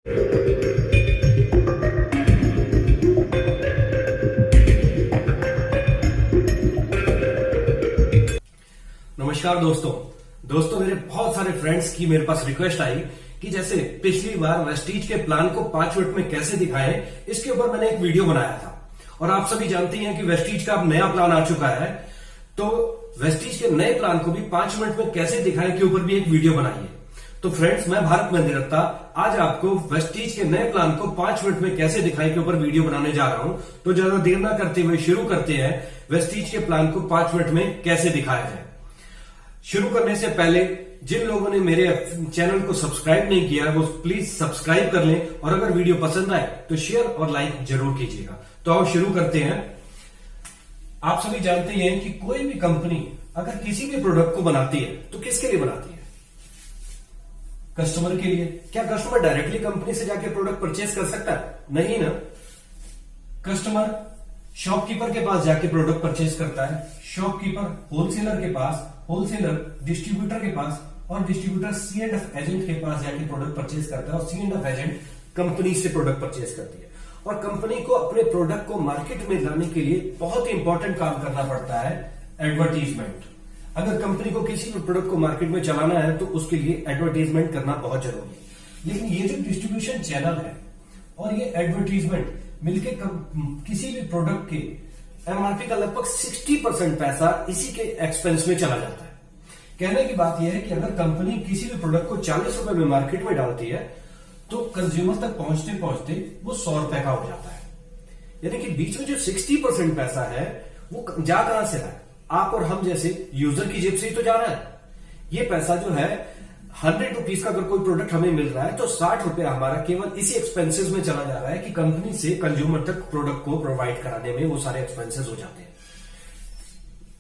नमस्कार दोस्तों मेरे बहुत सारे फ्रेंड्स की मेरे पास रिक्वेस्ट आई कि जैसे पिछली बार वेस्टीज के प्लान को 5 मिनट में कैसे दिखाएं, इसके ऊपर मैंने एक वीडियो बनाया था। और आप सभी जानते हैं कि वेस्टीज का अब नया प्लान आ चुका है, तो वेस्टीज के नए प्लान को भी 5 मिनट में कैसे दिखाएं के ऊपर भी एक वीडियो बनाई है। तो फ्रेंड्स, मैं भारत मंदिर दत्ता आज आपको वेस्टीज के नए प्लान को 5 मिनट में कैसे दिखाएं के ऊपर वीडियो बनाने जा रहा हूं। तो ज्यादा देर ना करते हुए शुरू करते हैं वेस्टीज के प्लान को 5 मिनट में कैसे दिखाया जाए। शुरू करने से पहले जिन लोगों ने मेरे चैनल को सब्सक्राइब नहीं किया वो प्लीज सब्सक्राइब कर लें, और अगर वीडियो पसंद आए तो शेयर और लाइक जरूर कीजिएगा। तो आओ शुरू करते हैं। आप सभी जानते हैं कि कोई भी कंपनी अगर किसी भी प्रोडक्ट को बनाती है तो किसके लिए बनाती है? कस्टमर के लिए। क्या कस्टमर डायरेक्टली कंपनी से जाके प्रोडक्ट परचेज कर सकता है? नहीं ना। कस्टमर शॉपकीपर के पास जाके प्रोडक्ट परचेज करता है, शॉपकीपर होलसेलर के पास, होलसेलर डिस्ट्रीब्यूटर के पास, और डिस्ट्रीब्यूटर C&F एजेंट के पास जाके प्रोडक्ट परचेज करता है, और C&F एजेंट कंपनी से प्रोडक्ट परचेज करती है। और कंपनी को अपने प्रोडक्ट को मार्केट में लाने के लिए बहुत ही इंपॉर्टेंट काम करना पड़ता है, एडवर्टीजमेंट। अगर कंपनी को किसी भी प्रोडक्ट को मार्केट में चलाना है तो उसके लिए एडवर्टीजमेंट करना बहुत जरूरी है। लेकिन ये जो डिस्ट्रीब्यूशन चैनल है और ये एडवर्टीजमेंट मिलके किसी भी प्रोडक्ट के एमआरपी का लगभग 60% पैसा इसी के एक्सपेंस में चला जाता है। कहने की बात यह है कि अगर कंपनी किसी भी प्रोडक्ट को 40 रुपए में मार्केट में डालती है तो कंज्यूमर तक पहुंचते पहुंचते वो 100 रुपए का हो जाता है। यानी कि बीच में जो 60% पैसा है वो जा कहां से रहा है? आप और हम जैसे यूजर की जेब से ही तो जा रहा है। ये पैसा जो है 100 रुपीज का अगर कोई प्रोडक्ट हमें मिल रहा है तो 60 रुपए हमारा केवल इसी एक्सपेंसेस में चला जा रहा है कि कंपनी से कंज्यूमर तक प्रोडक्ट को प्रोवाइड कराने में वो सारे एक्सपेंसेस हो जाते हैं।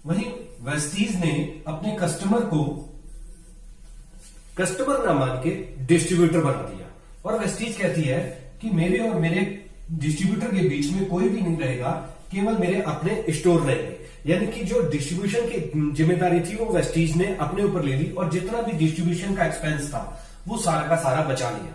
वहीं वेस्टीज ने अपने कस्टमर को कस्टमर ना मान के डिस्ट्रीब्यूटर बना दिया, और वेस्टीज कहती है कि मेरे और मेरे डिस्ट्रीब्यूटर के बीच में कोई भी नहीं रहेगा, केवल मेरे अपने स्टोर रहेंगे। यानी कि जो डिस्ट्रीब्यूशन की जिम्मेदारी थी वो वेस्टीज ने अपने ऊपर ले ली, और जितना भी डिस्ट्रीब्यूशन का एक्सपेंस था वो सारा का सारा बचा लिया।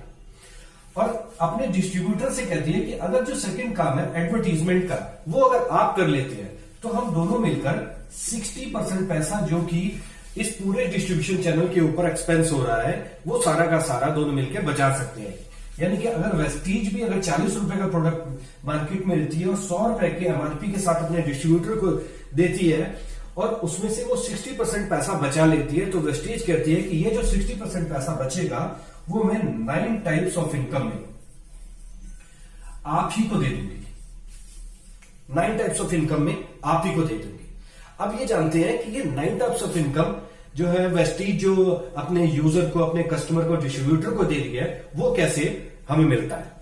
और अपने डिस्ट्रीब्यूटर से कहती है कि अगर जो सेकंड काम है एडवर्टीजमेंट का, वो अगर आप कर लेते हैं तो हम दोनों मिलकर 60% पैसा जो कि इस पूरे डिस्ट्रीब्यूशन चैनल के ऊपर एक्सपेंस हो रहा है वो सारा का सारा दोनों मिलकर बचा सकते हैं। यानी कि अगर वेस्टीज भी अगर 40 रुपए का प्रोडक्ट मार्केट में देती है और 100 रुपए के एमआरपी के साथ अपने डिस्ट्रीब्यूटर को देती है और उसमें से वो 60% पैसा बचा लेती है, तो वेस्टीज कहती है कि ये जो 60% पैसा बचेगा वो मैं 9 टाइप्स ऑफ इनकम में आप ही को दे दूंगी। 9 टाइप्स ऑफ इनकम में आप ही को दे दूंगी। अब ये जानते हैं कि ये 9 टाइप्स ऑफ इनकम जो है वेस्टीज जो अपने यूजर को, अपने कस्टमर को, डिस्ट्रीब्यूटर को दे रही है वो कैसे हमें मिलता है।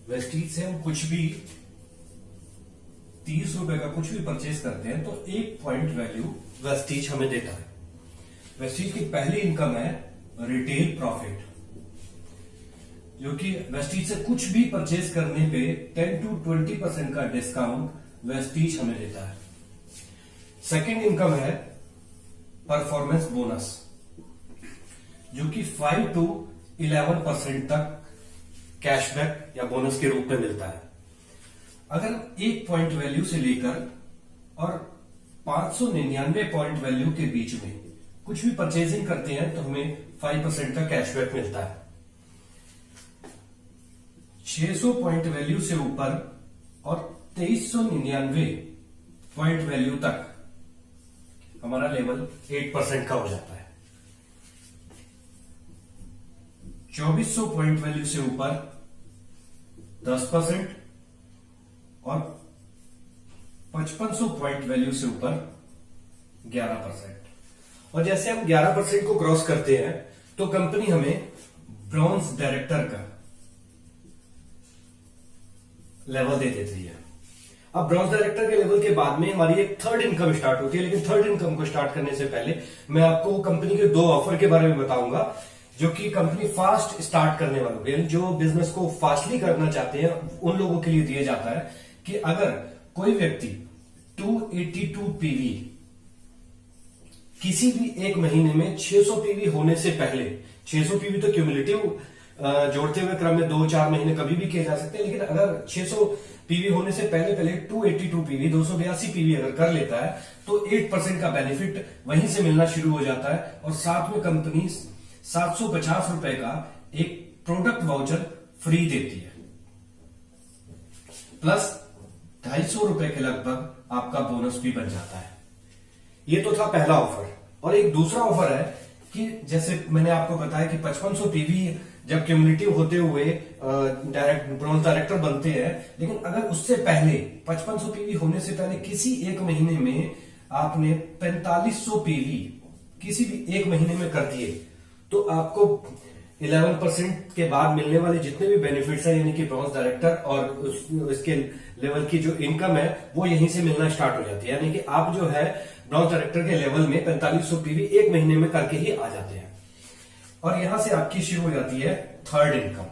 वेस्टीज से हम कुछ भी 30 रुपए का कुछ भी परचेज करते हैं तो 1 पॉइंट वैल्यू वेस्टीज हमें देता है। वेस्टीज की पहली इनकम है रिटेल प्रॉफिट, जो कि वेस्टीज से कुछ भी परचेज करने पे 10 to 20% का डिस्काउंट वेस्टीज हमें देता है। सेकंड इनकम है परफॉर्मेंस बोनस, जो कि 5 to 11% तक कैशबैक या बोनस के रूप में मिलता है। अगर 1 पॉइंट वैल्यू से लेकर और 599 पॉइंट वैल्यू के बीच में कुछ भी परचेजिंग करते हैं तो हमें 5% का कैशबैक मिलता है। 600 पॉइंट वैल्यू से ऊपर और 2399 पॉइंट वैल्यू तक हमारा लेवल 8% का हो जाता है। 2400 पॉइंट वैल्यू से ऊपर 10% और 5500 पॉइंट वैल्यू से ऊपर 11%। और जैसे हम 11% को क्रॉस करते हैं तो कंपनी हमें ब्रॉन्ज डायरेक्टर का लेवल दे देती है। अब ब्रॉन्ज डायरेक्टर के लेवल के बाद में हमारी एक थर्ड इनकम स्टार्ट होती है। लेकिन थर्ड इनकम को स्टार्ट करने से पहले मैं आपको कंपनी के 2 ऑफर के बारे में बताऊंगा जो कि कंपनी फास्ट स्टार्ट करने वालों के, जो बिजनेस को फास्टली करना चाहते हैं उन लोगों के लिए दिया जाता है कि अगर कोई व्यक्ति 282 पीवी किसी भी एक महीने में 600 पीवी होने से पहले, 600 पीवी तो क्यूमुलेटिव जोड़ते हुए क्रम में 2-4 महीने कभी भी किए जा सकते हैं, लेकिन अगर 600 पीवी होने से पहले पहले 282 पीवी 282 पीवी अगर कर लेता है तो 8% का बेनिफिट वहीं से मिलना शुरू हो जाता है। और साथ में कंपनी 750 रुपए का एक प्रोडक्ट वाउचर फ्री देती है, प्लस 250 रुपए के लगभग आपका बोनस भी बन जाता है। ये तो था पहला ऑफर। और एक दूसरा ऑफर है कि जैसे मैंने आपको बताया कि 5500 पीवी जब क्यूमुलेटिव होते हुए ब्रॉन्ज डायरेक्टर बनते हैं, लेकिन अगर उससे पहले 5500 पीवी होने से पहले किसी एक महीने में आपने 4500 पीवी किसी भी एक महीने में कर दिए तो आपको 11% के बाद मिलने वाले जितने भी बेनिफिट्स हैं, यानी कि ब्रॉन्ज डायरेक्टर और उसके लेवल की जो इनकम है वो यहीं से मिलना स्टार्ट हो जाती है। यानी कि आप जो है ब्रॉन्ज डायरेक्टर के लेवल में 4500 पीवी एक महीने में करके ही आ जाते हैं। और यहां से आपकी शुरू हो जाती है third income,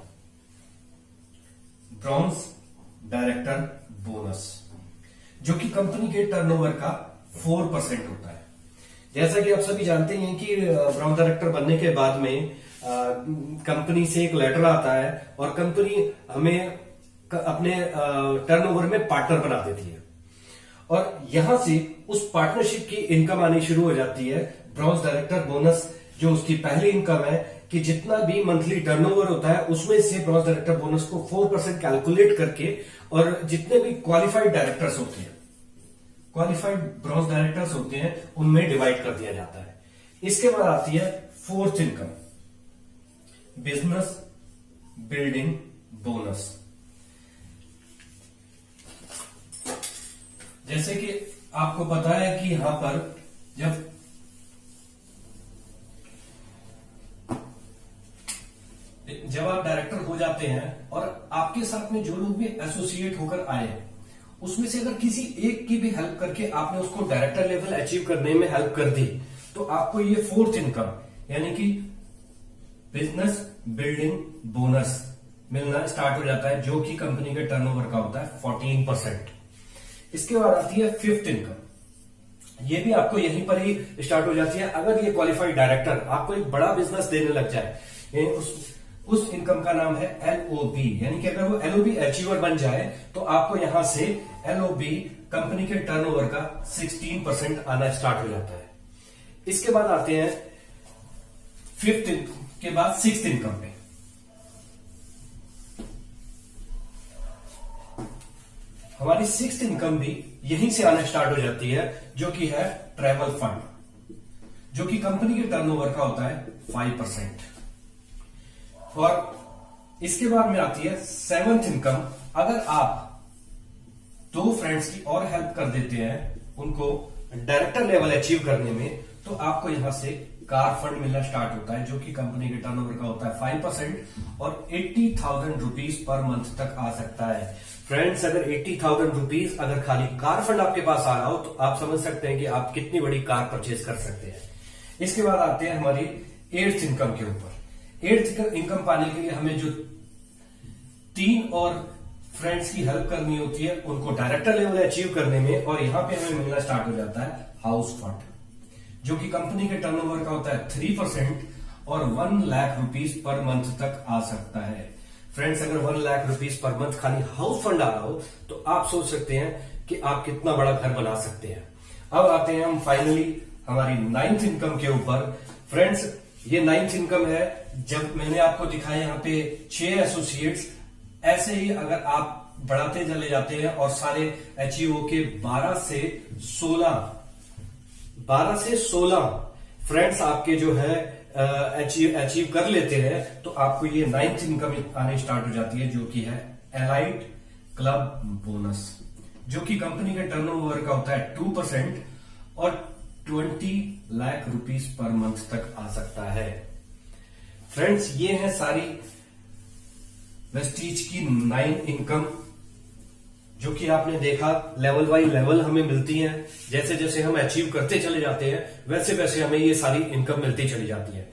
bronze director bonus, जो कि कंपनी के टर्नओवर का 4% होता है। जैसा कि आप सभी जानते हैं कि ब्रॉन्ज डायरेक्टर बनने के बाद में कंपनी से एक लेटर आता है और कंपनी हमें अपने टर्नओवर में पार्टनर बना देती है, और यहां से उस पार्टनरशिप की इनकम आनी शुरू हो जाती है। ब्रॉन्ज डायरेक्टर बोनस जो उसकी पहली इनकम है कि जितना भी मंथली टर्नओवर होता है उसमें से ब्रॉन्ज डायरेक्टर बोनस को 4% कैलकुलेट करके, और जितने भी क्वालिफाइड डायरेक्टर्स होते हैं, क्वालिफाइड ब्रॉन्ज डायरेक्टर्स होते हैं, उनमें डिवाइड कर दिया जाता है। इसके बाद आती है fourth income, business building bonus. जैसे कि आपको पता है कि यहां पर जब आप डायरेक्टर हो जाते हैं और आपके साथ में जो लोग भी एसोसिएट होकर आए हैं, उसमें से अगर किसी एक की भी हेल्प करके आपने उसको डायरेक्टर लेवल अचीव करने में हेल्प कर दी, तो आपको ये फोर्थ इनकम यानी कि बिजनेस बिल्डिंग बोनस मिलना स्टार्ट हो जाता है, जो कि कंपनी के टर्नओवर का होता है 14%। इसके बाद आती है फिफ्थ इनकम। ये भी आपको यहीं पर ही स्टार्ट हो जाती है। अगर ये क्वालिफाइड डायरेक्टर आपको एक बड़ा बिजनेस देने लग जाए, उस इनकम का नाम है LOB, यानी कि अगर वो LOB अचीवर बन जाए तो आपको यहां से LOB कंपनी के टर्नओवर का 16% आना स्टार्ट हो जाता है। इसके बाद आते हैं फिफ्थ के बाद सिक्स्थ इनकम पे। हमारी सिक्स्थ इनकम भी यहीं से आना स्टार्ट हो जाती है, जो कि है ट्रैवल फंड, जो कि कंपनी के टर्नओवर का होता है 5%। और इसके बाद में आती है सेवंथ इनकम। अगर आप दो फ्रेंड्स की और हेल्प कर देते हैं उनको डायरेक्टर लेवल अचीव करने में, तो आपको यहां से कार फंड मिलना स्टार्ट होता है, जो कि कंपनी के टर्नओवर का होता है 5% और 80,000 रुपीज पर मंथ तक आ सकता है। फ्रेंड्स, अगर 80,000 रुपीज अगर खाली कार फंड आपके पास आ रहा हो तो आप समझ सकते हैं कि आप कितनी बड़ी कार परचेज कर सकते हैं। इसके बाद आते हैं हमारी एट्थ इनकम के ऊपर। एट्थ इनकम पाने के लिए हमें जो 3 और फ्रेंड्स की हेल्प करनी होती है उनको डायरेक्टर लेवल अचीव करने में, और यहां पे हमें मिलना स्टार्ट हो जाता है हाउस फंड, जो कि कंपनी के टर्नओवर का होता है 3% और 1 लाख रुपीज पर मंथ तक आ सकता है। फ्रेंड्स, अगर 1 लाख रुपीज पर मंथ खाली हाउस फंड आ रहा हो तो आप सोच सकते हैं कि आप कितना बड़ा घर बना सकते हैं। अब आते हैं हम फाइनली हमारी 9th इनकम के ऊपर। फ्रेंड्स, ये 9th इनकम है। जब मैंने आपको दिखाया यहाँ पे 6 एसोसिएट्स, ऐसे ही अगर आप बढ़ाते चले जाते हैं और सारे अचीव होके 12 से 16 फ्रेंड्स आपके जो है अचीव कर लेते हैं, तो आपको ये 9th इनकम आने स्टार्ट हो जाती है, जो कि है एलाइट क्लब बोनस, जो कि कंपनी के टर्नओवर का होता है 2% और 20 लाख रुपीज पर मंथ तक आ सकता है। फ्रेंड्स, ये है सारी वेस्टीज की 9 इनकम, जो कि आपने देखा लेवल बाय लेवल हमें मिलती हैं। जैसे जैसे हम अचीव करते चले जाते हैं वैसे वैसे हमें ये सारी इनकम मिलती चली जाती है।